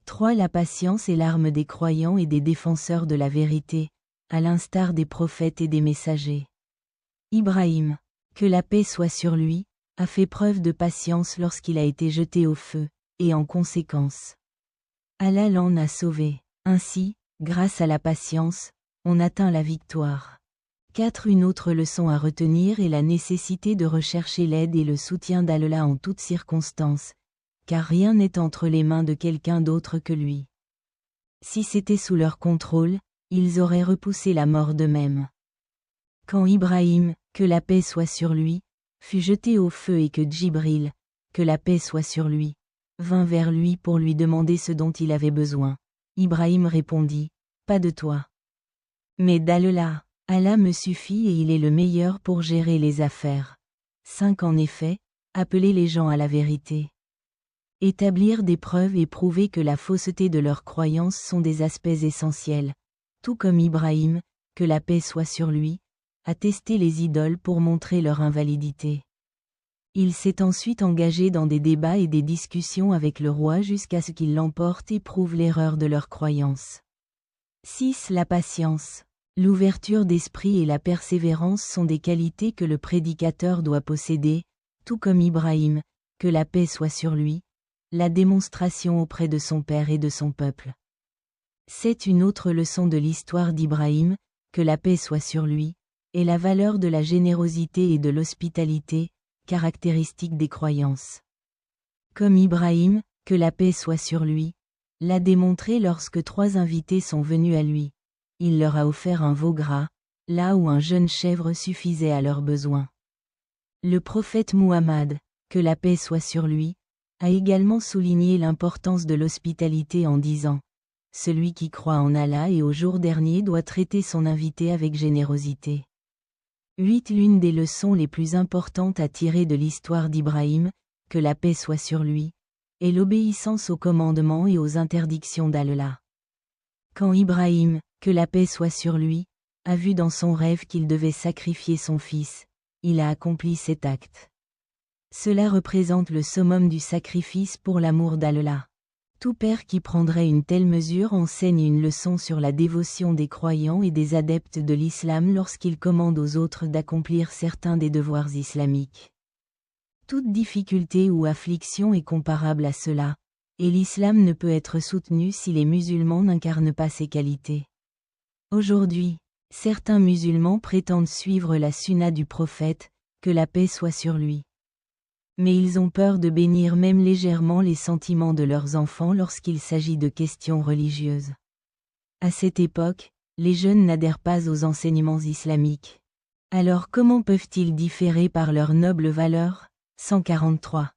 3. La patience est l'arme des croyants et des défenseurs de la vérité, à l'instar des prophètes et des messagers. Ibrahim, que la paix soit sur lui, a fait preuve de patience lorsqu'il a été jeté au feu, et en conséquence, Allah l'en a sauvé. Ainsi, grâce à la patience, on atteint la victoire. 4. Une autre leçon à retenir est la nécessité de rechercher l'aide et le soutien d'Allah en toutes circonstances, car rien n'est entre les mains de quelqu'un d'autre que lui. Si c'était sous leur contrôle, ils auraient repoussé la mort d'eux-mêmes. Quand Ibrahim, que la paix soit sur lui, fut jeté au feu et que Djibril, que la paix soit sur lui, vint vers lui pour lui demander ce dont il avait besoin, Ibrahim répondit, « Pas de toi, mais d'Allah. Allah me suffit et il est le meilleur pour gérer les affaires. » 5. En effet, appeler les gens à la vérité. Établir des preuves et prouver que la fausseté de leurs croyances sont des aspects essentiels, tout comme Ibrahim, que la paix soit sur lui, a testé les idoles pour montrer leur invalidité. Il s'est ensuite engagé dans des débats et des discussions avec le roi jusqu'à ce qu'il l'emporte et prouve l'erreur de leurs croyances. 6. La patience. L'ouverture d'esprit et la persévérance sont des qualités que le prédicateur doit posséder, tout comme Ibrahim, que la paix soit sur lui, la démonstration auprès de son père et de son peuple. C'est une autre leçon de l'histoire d'Ibrahim, que la paix soit sur lui, et la valeur de la générosité et de l'hospitalité, caractéristiques des croyances. Comme Ibrahim, que la paix soit sur lui, l'a démontré lorsque 3 invités sont venus à lui. Il leur a offert un veau gras, là où un jeune chèvre suffisait à leurs besoins. Le prophète Muhammad, que la paix soit sur lui, a également souligné l'importance de l'hospitalité en disant « Celui qui croit en Allah et au jour dernier doit traiter son invité avec générosité. » 8. L'une des leçons les plus importantes à tirer de l'histoire d'Ibrahim, que la paix soit sur lui, est l'obéissance aux commandements et aux interdictions d'Allah. Quand Ibrahim, que la paix soit sur lui, a vu dans son rêve qu'il devait sacrifier son fils, il a accompli cet acte. Cela représente le summum du sacrifice pour l'amour d'Allah. Tout père qui prendrait une telle mesure enseigne une leçon sur la dévotion des croyants et des adeptes de l'islam lorsqu'il commande aux autres d'accomplir certains des devoirs islamiques. Toute difficulté ou affliction est comparable à cela, et l'islam ne peut être soutenu si les musulmans n'incarnent pas ces qualités. Aujourd'hui, certains musulmans prétendent suivre la sunna du prophète, que la paix soit sur lui. Mais ils ont peur de bénir même légèrement les sentiments de leurs enfants lorsqu'il s'agit de questions religieuses. À cette époque, les jeunes n'adhèrent pas aux enseignements islamiques. Alors comment peuvent-ils différer par leurs nobles valeurs ? 143.